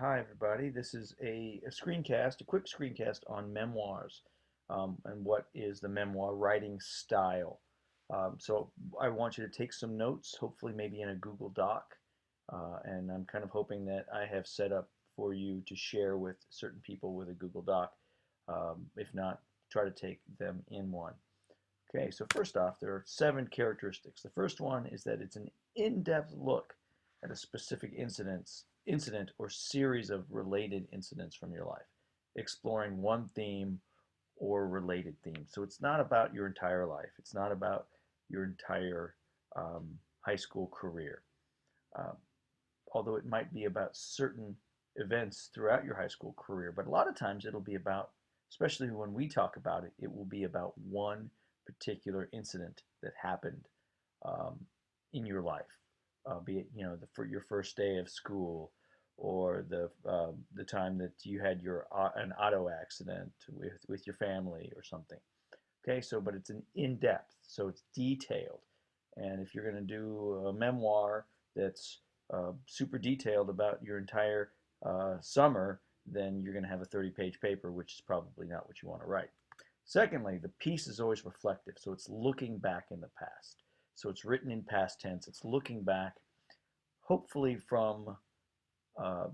Hi, everybody. This is a screencast, a quick screencast on memoirs and what is the memoir writing style. So I want you to take some notes, hopefully maybe in a Google Doc, and I'm kind of hoping that I have set up for you to share with certain people with a Google Doc. If not, try to take them in one. Okay, so first off, there are 7 characteristics. The first one is that it's an in-depth look at a specific incident or series of related incidents from your life, exploring one theme or related theme. So it's not about your entire life. It's not about your entire high school career. Uh, Although it might be about certain events throughout your high school career, but a lot of times it'll be about, especially when we talk about it, it will be about one particular incident that happened um, in your life, be it for your first day of school, or the time that you had your an auto accident with your family or something. Okay, so but it's an in depth, so it's detailed, and if you're going to do a memoir that's super detailed about your entire summer, then you're going to have a 30-page paper, which is probably not what you want to write. Secondly, the piece is always reflective, so it's looking back in the past. So it's written in past tense. It's looking back, hopefully from uh,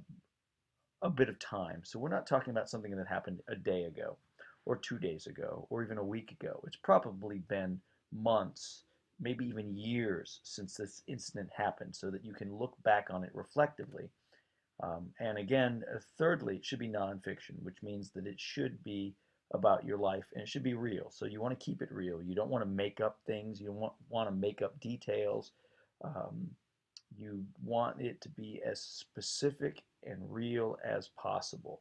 a bit of time. So we're not talking about something that happened a day ago, or 2 days ago, or even a week ago. It's probably been months, maybe even years since this incident happened, so that you can look back on it reflectively. And again, thirdly, it should be nonfiction, which means that it should be about your life and it should be real. So you want to keep it real. You don't want to make up things. You don't want to make up details. Um, you want it to be as specific and real as possible.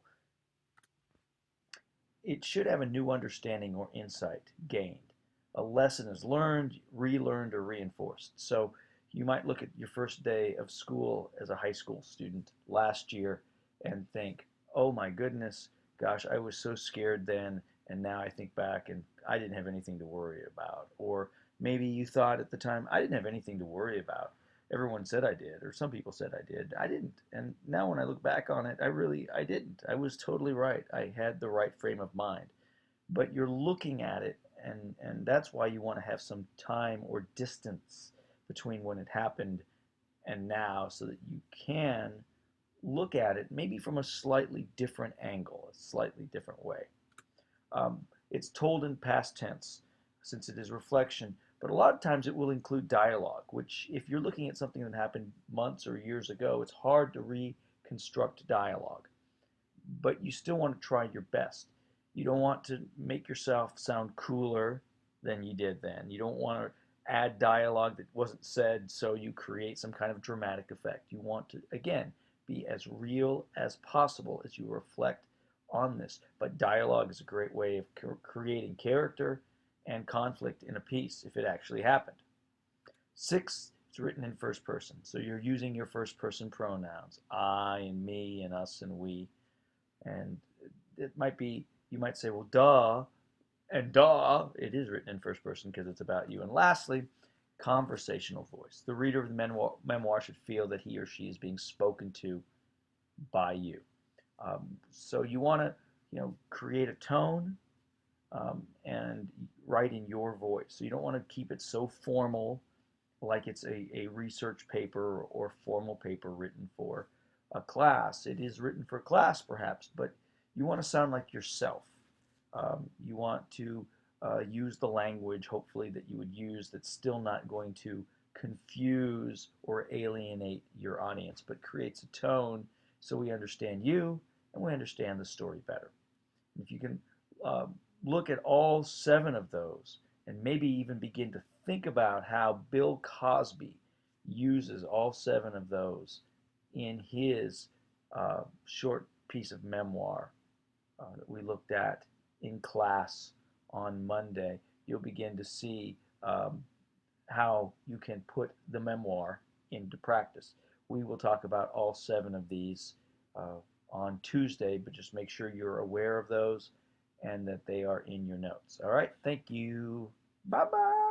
It should have a new understanding or insight gained. A lesson is learned, relearned, or reinforced. So you might look at your first day of school as a high school student last year and think, oh my goodness, gosh, I was so scared then, and now I think back and I didn't have anything to worry about. Or maybe you thought at the time, I didn't have anything to worry about. Everyone said I did, or some people said I did. I didn't. And now when I look back on it, I didn't. I was totally right. I had the right frame of mind. But you're looking at it, and that's why you want to have some time or distance between when it happened and now, so that you can look at it maybe from a slightly different angle, a slightly different way. It's told in past tense since it is reflection, but a lot of times it will include dialogue, which, if you're looking at something that happened months or years ago, it's hard to reconstruct dialogue. But you still want to try your best. You don't want to make yourself sound cooler than you did then. You don't want to add dialogue that wasn't said so you create some kind of dramatic effect. You want to, again, be as real as possible as you reflect on this. But dialogue is a great way of creating character and conflict in a piece if it actually happened. 6, it's written in first person. So you're using your first person pronouns, I and me and us and we. And it might be, you might say, well, duh, and duh, it is written in first person because it's about you. And lastly, conversational voice. The reader of the memoir should feel that he or she is being spoken to by you. So you want to, create a tone and write in your voice. So you don't want to keep it so formal, like it's a research paper or formal paper written for a class. It is written for class, perhaps, but you want to sound like yourself. You want to use the language, hopefully, that you would use that's still not going to confuse or alienate your audience, but creates a tone so we understand you and we understand the story better. If you can uh, look at all 7 of those and maybe even begin to think about how Bill Cosby uses all 7 of those in his short piece of memoir that we looked at in class on Monday, you'll begin to see how you can put the memoir into practice. We will talk about all 7 of these uh, on Tuesday, but just make sure you're aware of those and that they are in your notes. All right, thank you. Bye bye.